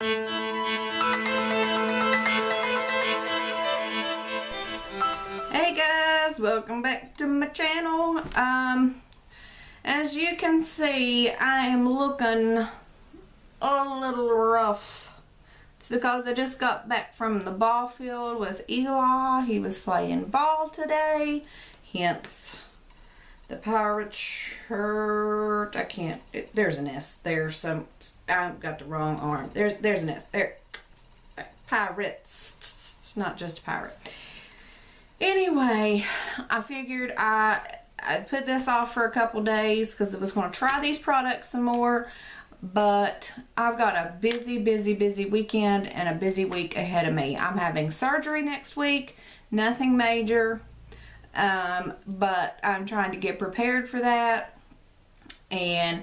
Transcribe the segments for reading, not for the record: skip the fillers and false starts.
Hey guys, welcome back to my channel. As you can see, I am looking a little rough. It's because I just got back from the ball field with Eli. He was playing ball today, hence the pirate shirt. I can't, there's an S. There's some, I've got the wrong arm. There's an S. There. Pirates. It's not just a pirate. Anyway, I figured I'd put this off for a couple days because I was going to try these products some more. But I've got a busy weekend and a busy week ahead of me. I'm having surgery next week. Nothing major. But I'm trying to get prepared for that. And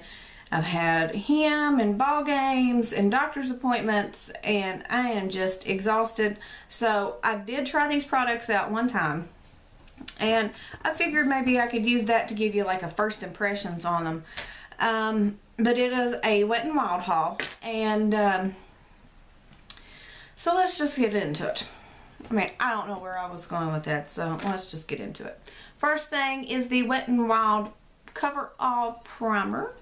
I've had him and ball games and doctor's appointments, and I am just exhausted. So I did try these products out one time, and I figured maybe I could use that to give you like a first impressions on them. But it is a Wet n Wild haul, and so let's just get into it. I mean, I don't know where I was going with that, so let's just get into it. First thing is the Wet n Wild Cover All Primer.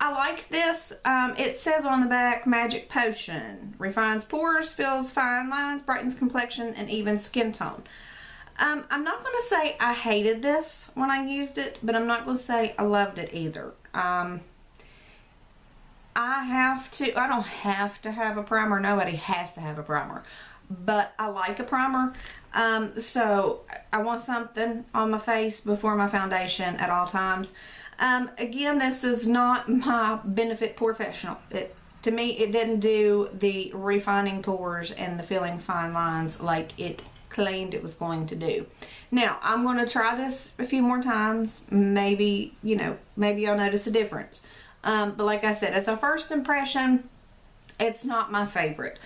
I like this. It says on the back, Magic Potion. Refines pores, fills fine lines, brightens complexion, and evens skin tone. I'm not going to say I hated this when I used it, but I'm not going to say I loved it either. I don't have to have a primer. Nobody has to have a primer. But I like a primer. So I want something on my face before my foundation at all times. Again, this is not my Benefit POREfessional. To me, it didn't do the refining pores and the filling fine lines like it claimed it was going to do. Now, I'm going to try this a few more times. Maybe, maybe I'll notice a difference. But like I said, as a first impression, it's not my favorite.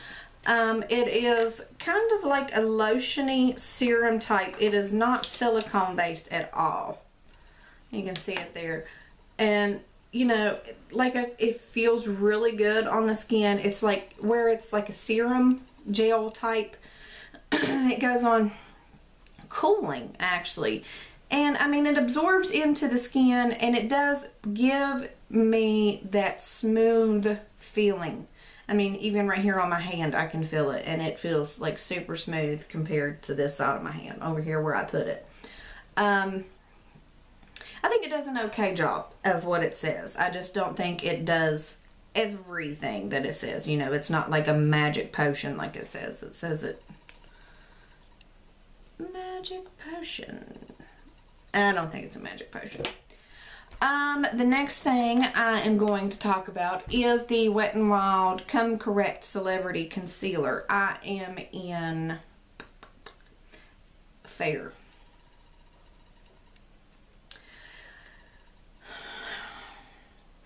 It is kind of like a lotiony serum type. It is not silicone based at all. You can see it there. And, it feels really good on the skin. It's like where it's like a serum gel type. It goes on cooling, actually. And, I mean, it absorbs into the skin, and it does give me that smooth feeling. I mean, even right here on my hand, I can feel it, and it feels like super smooth compared to this side of my hand, over here where I put it. I think it does an okay job of what it says. I just don't think it does everything that it says. It's not like a magic potion like it says. It says it. Magic potion. I don't think it's a magic potion. The next thing I am going to talk about is the Wet n Wild Come Correct Celebrity Concealer. I am in Fair.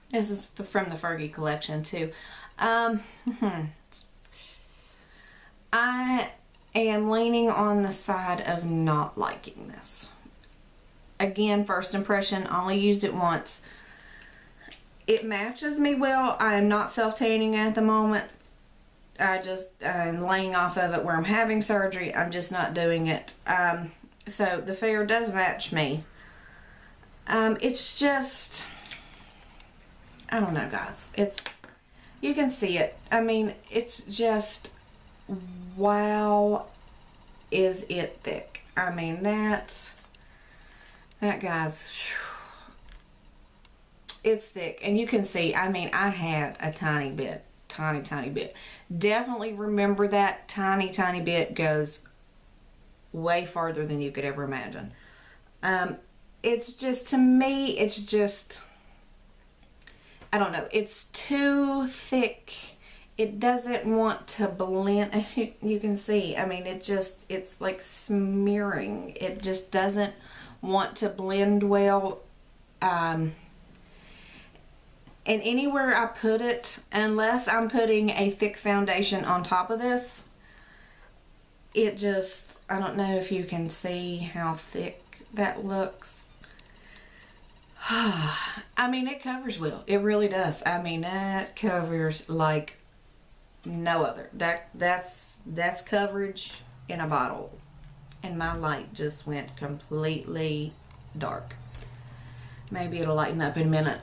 This is from the Fergie collection too. I am leaning on the side of not liking this. Again, first impression, only used it once. It matches me well. I am not self-tanning at the moment. I'm laying off of it where I'm having surgery. I'm just not doing it. So the Fair does match me. It's just, I don't know, guys. You can see it. I mean, it's just, wow, is it thick. I mean, that guy's, it's thick. And you can see, I mean, I had a tiny bit. Definitely remember that tiny bit goes way farther than you could ever imagine. It's just, to me, it's just, I don't know, it's too thick. It doesn't want to blend. You can see, I mean, it's like smearing. It just doesn't want to blend well. And anywhere I put it, unless I'm putting a thick foundation on top of this, it just, I don't know if you can see how thick that looks. I mean, it covers well. It really does. I mean, that covers like no other. That's coverage in a bottle. And my light just went completely dark. Maybe it'll lighten up in a minute.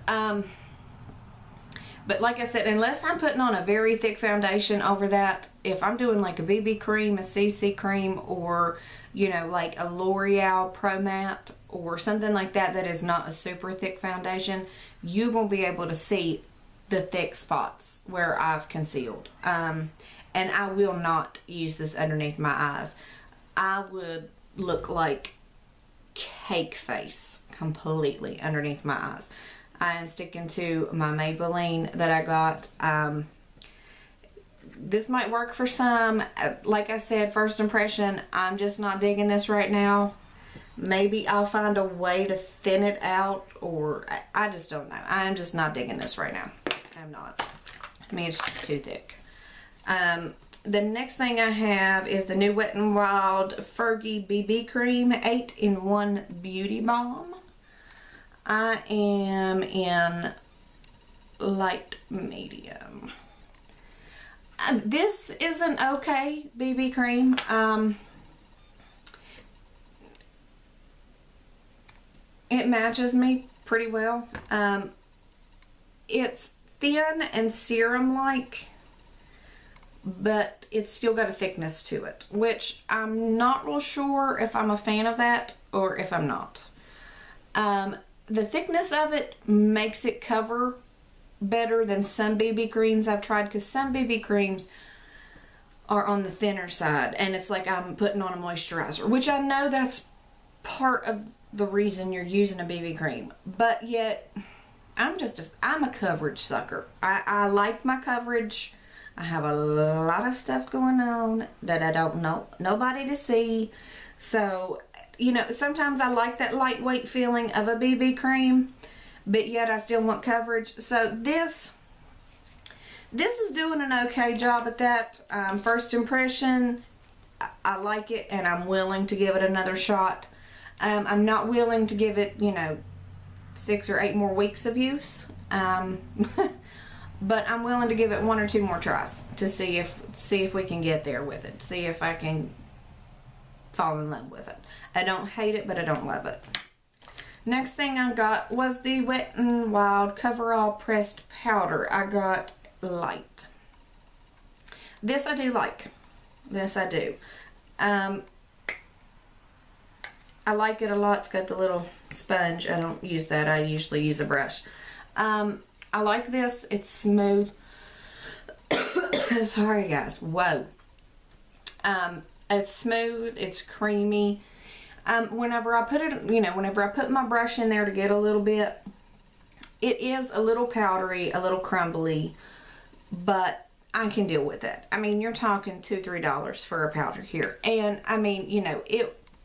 But like I said, unless I'm putting on a very thick foundation over that, if I'm doing like a BB cream, a CC cream, or, you know, like a L'Oreal Pro Matte or something like that that is not a super thick foundation, you're going to be able to see the thick spots where I've concealed. And I will not use this underneath my eyes. I would look like cake face completely underneath my eyes. I am sticking to my Maybelline that I got. This might work for some. Like I said, first impression, I'm just not digging this right now. Maybe I'll find a way to thin it out, or I just don't know. I'm just not digging this right now. I'm not. I mean, it's just too thick. The next thing I have is the new Wet n Wild Fergie BB Cream 8-in-1 Beauty Balm. I am in light medium. This is an okay BB cream. It matches me pretty well. It's thin and serum-like, but it's still got a thickness to it, which I'm not real sure if I'm a fan of that or if I'm not. The thickness of it makes it cover better than some BB creams I've tried, because some BB creams are on the thinner side and it's like I'm putting on a moisturizer, which I know that's part of the reason you're using a BB cream, but yet I'm a coverage sucker. I like my coverage. I have a lot of stuff going on that I don't know nobody to see, so you know, sometimes I like that lightweight feeling of a BB cream, but yet I still want coverage. So this is doing an okay job at that. First impression, I like it, and I'm willing to give it another shot. I'm not willing to give it, you know, 6 or 8 more weeks of use, but I'm willing to give it 1 or 2 more tries to see if we can get there with it. See if I can fall in love with it. I don't hate it, but I don't love it. Next thing I got was the Wet n Wild Coverall Pressed Powder. I got light. This I do like. This I do. I like it a lot. It's got the little sponge. I don't use that. I usually use a brush. I like this. It's smooth. Sorry guys. Whoa. It's smooth. It's creamy. Whenever I put it, you know, whenever I put my brush in there to get a little bit, it is a little powdery, a little crumbly, but I can deal with it. I mean, you're talking $2, $3 for a powder here. And I mean, you know,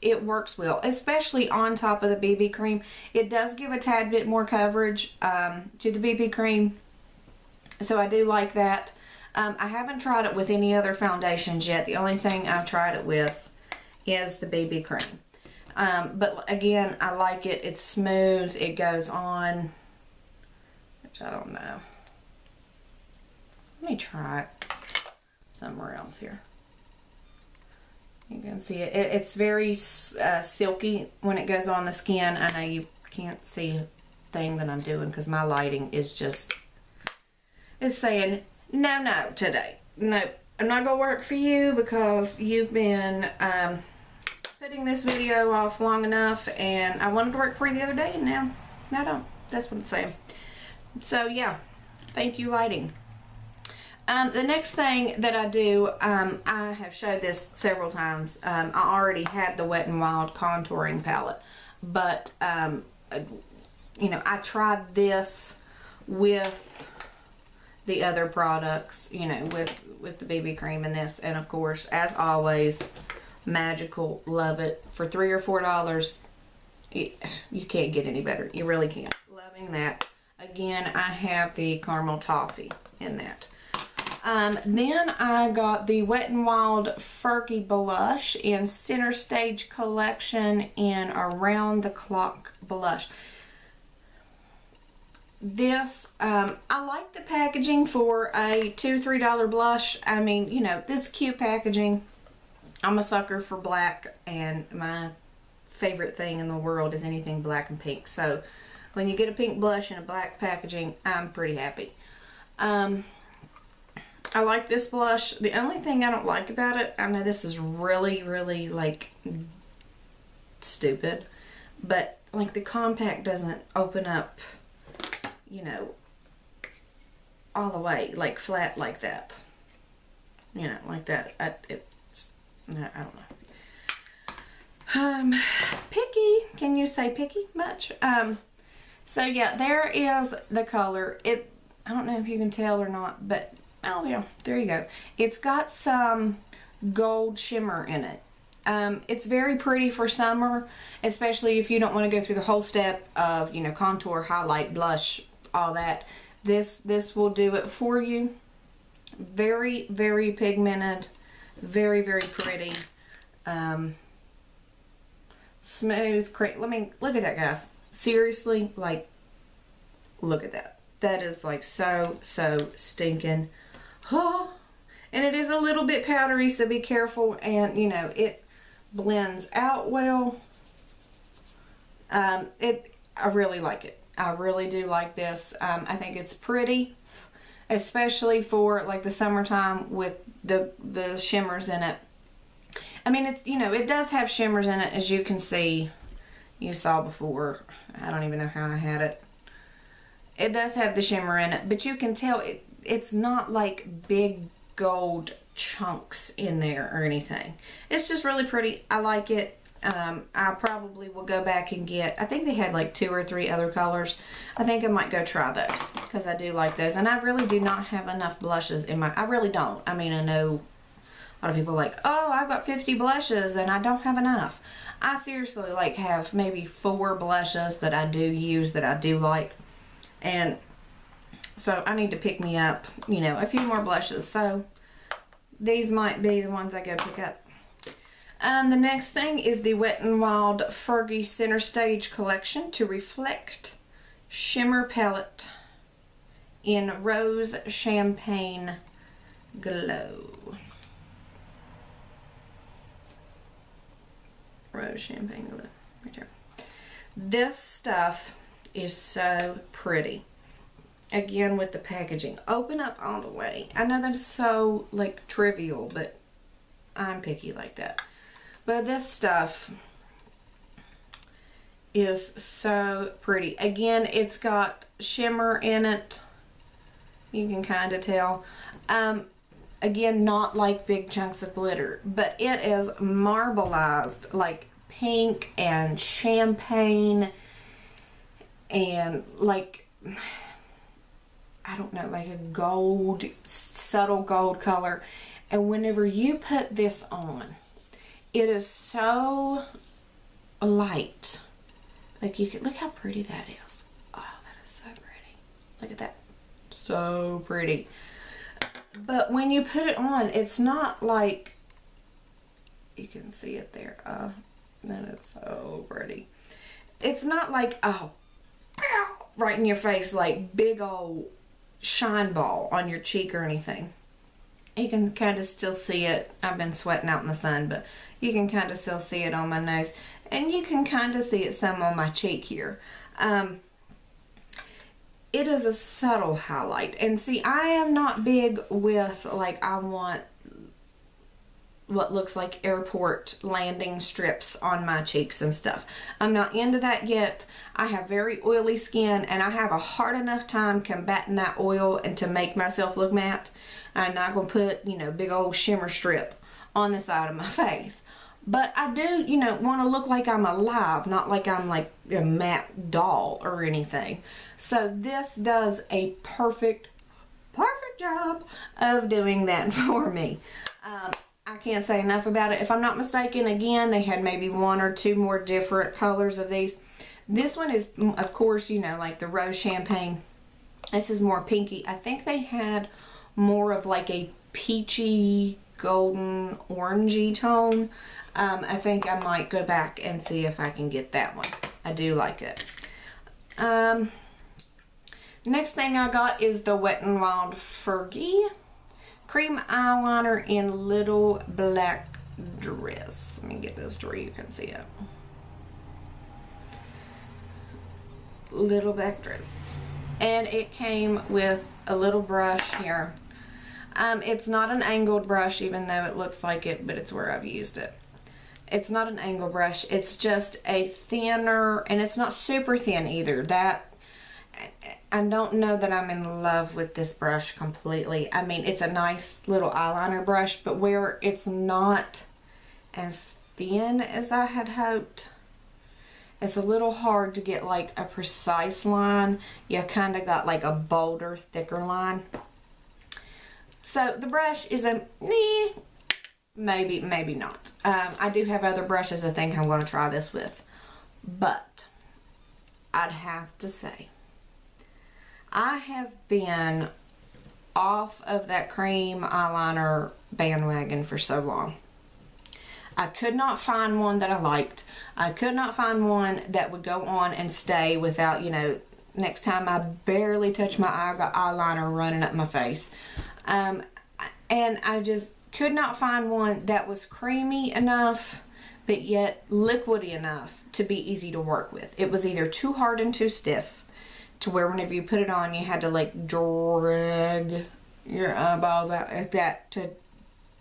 it works well, especially on top of the BB cream. It does give a tad bit more coverage to the BB cream, so I do like that. I haven't tried it with any other foundations yet. The only thing I've tried it with is the BB cream. But again, I like it. It's smooth. It goes on, which I don't know. Let me try it somewhere else here. You can see it. It's very silky when it goes on the skin. I know you can't see a thing that I'm doing because my lighting is just, it's saying no today. No, I'm not gonna work for you because you've been putting this video off long enough, and I wanted to work for you the other day, and now I don't. That's what it's saying. So yeah, thank you, lighting. The next thing that I do, I have showed this several times. I already had the Wet n Wild contouring palette, but you know, I tried this with the other products, you know, with the BB cream and this, and of course, as always, magical. Love it. For $3 or $4, you can't get any better. You really can't. Loving that. Again, I have the caramel toffee in that. Then I got the Wet n Wild Fergie Blush in Center Stage Collection in Around the Clock Blush. This, I like the packaging for a $2-3 blush. I mean, you know, this cute packaging. I'm a sucker for black, and my favorite thing in the world is anything black and pink. So when you get a pink blush in a black packaging, I'm pretty happy. I like this blush. The only thing I don't like about it, I know this is really, really like stupid, but like the compact doesn't open up, you know, all the way, like flat like that. You know, like that. I don't know. Picky. Can you say picky much? So yeah, there is the color. I don't know if you can tell or not, but oh yeah, there you go. It's got some gold shimmer in it. It's very pretty for summer, especially if you don't want to go through the whole step of, you know, contour, highlight, blush, all that. This will do it for you. Very, very pigmented, very, very pretty. Smooth, let me look at that, guys. Seriously, like, look at that. That is like so stinking. Oh, and it is a little bit powdery, so be careful. And you know, it blends out well. I really like it. I really do like this. I think it's pretty, especially for like the summertime with the shimmers in it. I mean, it's, you know, it does have shimmers in it, as you can see. You saw before. I don't even know how I had it. It does have the shimmer in it, but you can tell it's not like big gold chunks in there or anything. It's just really pretty. I like it. I probably will go back and get, I think they had like 2 or 3 other colors. I think I might go try those because I do like those. And I really do not have enough blushes in I really don't. I mean, I know a lot of people are like, oh, I've got 50 blushes and I don't have enough. I seriously like have maybe 4 blushes that I do use that I do like. And so I need to pick me up, you know, a few more blushes. So these might be the ones I go pick up. The next thing is the Wet n Wild Fergie Center Stage Collection to Reflect Shimmer Palette in Rose Champagne Glow. Rose Champagne Glow, right there. This stuff is so pretty. Again, with the packaging. Open up all the way. I know that is so, like, trivial, but I'm picky like that. But this stuff is so pretty. Again, it's got shimmer in it. You can kind of tell. Again, not like big chunks of glitter, but it is marbleized, like pink and champagne and like, I don't know, like a gold, subtle gold color. And whenever you put this on, it is so light. Like you can, look how pretty that is. Oh, that is so pretty. Look at that. So pretty. But when you put it on, it's not like, you can see it there. That is so pretty. It's not like, oh, right in your face, like big old shine ball on your cheek or anything. You can kind of still see it. I've been sweating out in the sun, but you can kind of still see it on my nose. And you can kind of see it some on my cheek here. It is a subtle highlight. And see, I am not big with, like, I want what looks like airport landing strips on my cheeks and stuff. I'm not into that yet. I have very oily skin, and I have a hard enough time combating that oil and to make myself look matte. I'm not going to put, you know, big old shimmer strip on the side of my face. But I do, you know, want to look like I'm alive, not like I'm like a matte doll or anything. So this does a perfect job of doing that for me. I can't say enough about it. If I'm not mistaken, again, they had maybe 1 or 2 more different colors of these. This one is, of course, you know, like the Rose Champagne. This is more pinky. I think they had more of like a peachy, golden, orangey tone. I think I might go back and see if I can get that one. I do like it. Next thing I got is the Wet n Wild Fergie cream eyeliner in Little Black Dress. Let me get this to where you can see it. Little Black Dress. And it came with a little brush here. It's not an angled brush, even though it looks like it, but it's where I've used it. It's not an angle brush. It's just a thinner, and it's not super thin either. I don't know that I'm in love with this brush completely. I mean, it's a nice little eyeliner brush, but where it's not as thin as I had hoped, it's a little hard to get like a precise line. You kind of got like a bolder, thicker line. So the brush is a maybe not. I do have other brushes I think I'm going to try this with, but I'd have to say I have been off of that cream eyeliner bandwagon for so long. I could not find one that I liked. I could not find one that would go on and stay without, you know, next time I barely touch my eye, I got eyeliner running up my face. And I just could not find one that was creamy enough, but yet liquidy enough to be easy to work with. It was either too hard and too stiff, to where whenever you put it on, you had to like drag your eyeball like that to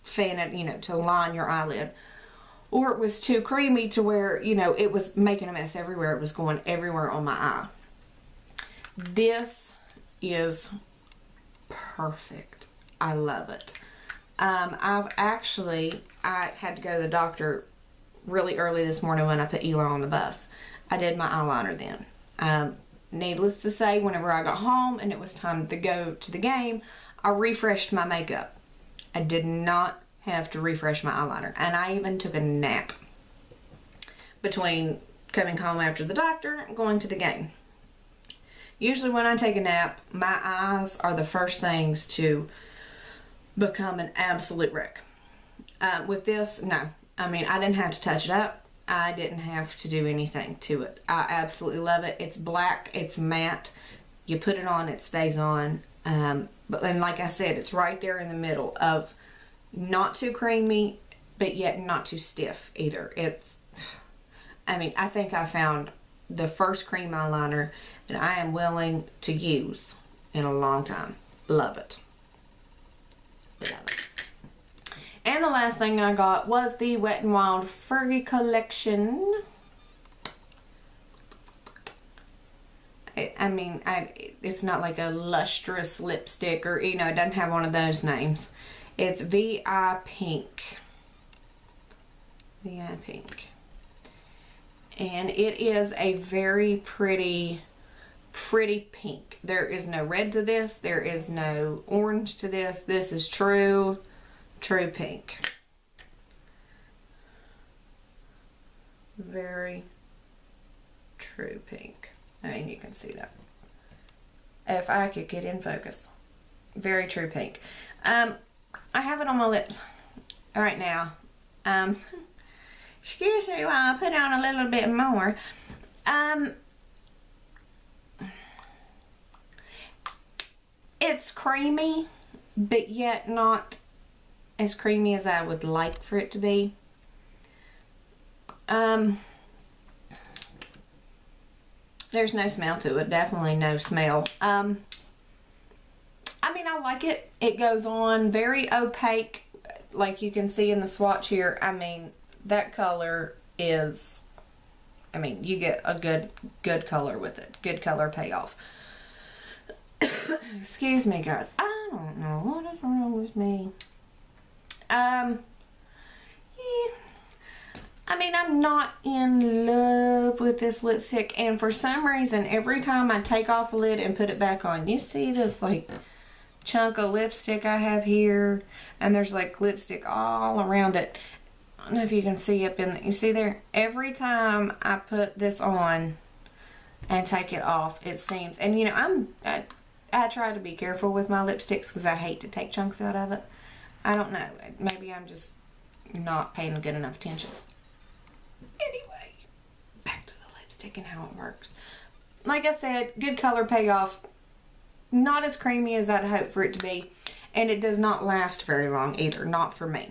fan it, you know, to line your eyelid. Or it was too creamy to where, you know, it was making a mess everywhere. It was going everywhere on my eye. This is perfect. I love it. I had to go to the doctor really early this morning when I put Eli on the bus. I did my eyeliner then. Needless to say, whenever I got home and it was time to go to the game, I refreshed my makeup. I did not have to refresh my eyeliner, and I even took a nap between coming home after the doctor and going to the game. Usually when I take a nap, my eyes are the first things to become an absolute wreck. With this, no. I mean, I didn't have to touch it up. I didn't have to do anything to it. I absolutely love it. It's black, it's matte. You put it on, it stays on. But and like I said, it's right there in the middle of not too creamy, but yet not too stiff either. I mean, I think I found the first cream eyeliner that I am willing to use in a long time. Love it. Love it. And the last thing I got was the Wet n Wild Fergie collection. It's not like a lustrous lipstick, or, you know, it doesn't have one of those names. It's VI Pink. VI Pink. And it is a very pretty pink. There is no red to this. There is no orange to this. This is true pink. Very true pink. I mean, you can see that. If I could get in focus. Very true pink. I have it on my lips right now. Excuse me while I put on a little bit more. It's creamy, but yet not as creamy as I would like for it to be. There's no smell to it. Definitely no smell. I mean, I like it. It goes on very opaque, like you can see in the swatch here. I mean, that color is, I mean, you get a good color with it. Good color payoff. Excuse me, guys. I don't know what is wrong with me. Yeah. I mean, I'm not in love with this lipstick, and for some reason, every time I take off the lid and put it back on, you see this like chunk of lipstick I have here, and there's like lipstick all around it. I don't know if you can see up in you see there. Every time I put this on and take it off, it seems, and you know, I try to be careful with my lipsticks because I hate to take chunks out of it. I don't know. Maybe I'm just not paying good enough attention. Anyway, back to the lipstick and how it works. Like I said, good color payoff. not as creamy as I'd hope for it to be. And it does not last very long either. Not for me.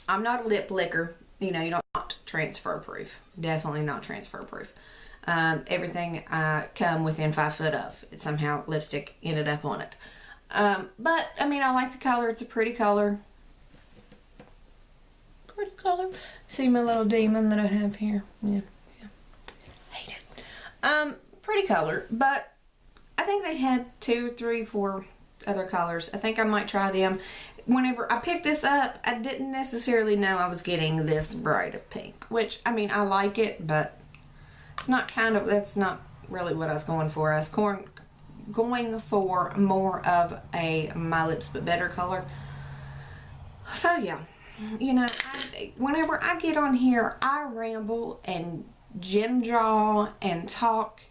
I'm not a lip licker. You know, you're not transfer proof. Definitely not transfer proof. Everything I come within 5 foot of, it somehow lipstick ended up on it. But I mean, I like the color. It's a pretty color. Pretty color. See my little demon that I have here? Yeah. Hate it. Pretty color, but I think they had 2, 3, 4 other colors. I think I might try them. Whenever I picked this up, I didn't necessarily know I was getting this bright of pink, which, I mean, I like it, but it's not that's not really what I was going for. I was going for more of a My Lips But Better color. So yeah, you know, whenever I get on here, I ramble and jim jaw and talk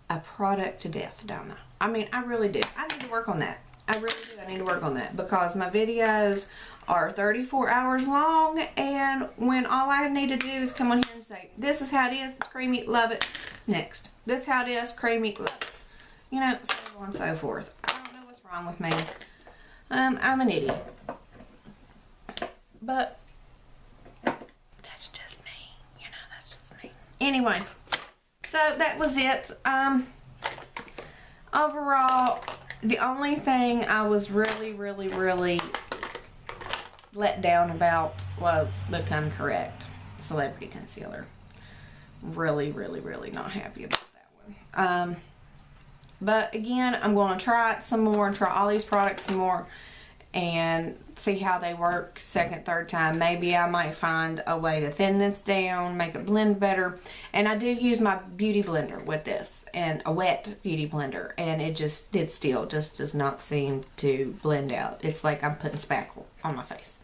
a product to death, don't I? I mean, I really do. I need to work on that. I really do. I need to work on that because my videos are 34 hours long, and when all I need to do is come on here and say, this is how it is, it's creamy, love it. Next. This is how it is, creamy, love it. You know, so on and so forth. I don't know what's wrong with me. I'm an idiot. But that's just me. You know, that's just me. Anyway, so that was it. Overall, the only thing I was really let down about was the Come Correct Celebrity Concealer. Really not happy about that one. But again, I'm going to try it some more and try all these products some more and see how they work second, third time. Maybe I might find a way to thin this down, make it blend better. And I do use my beauty blender with this, and a wet beauty blender, and it still just does not seem to blend out. It's like I'm putting spackle on my face.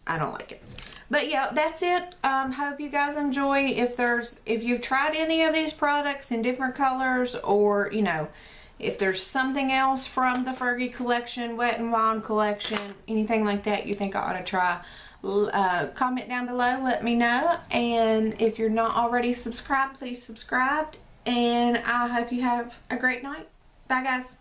I don't like it. But yeah, that's it. Hope you guys enjoy. If you've tried any of these products in different colors, or you know, if there's something else from the Fergie collection, Wet n Wild collection, anything like that you think I ought to try, comment down below, let me know. And if you're not already subscribed, please subscribe. And I hope you have a great night. Bye guys.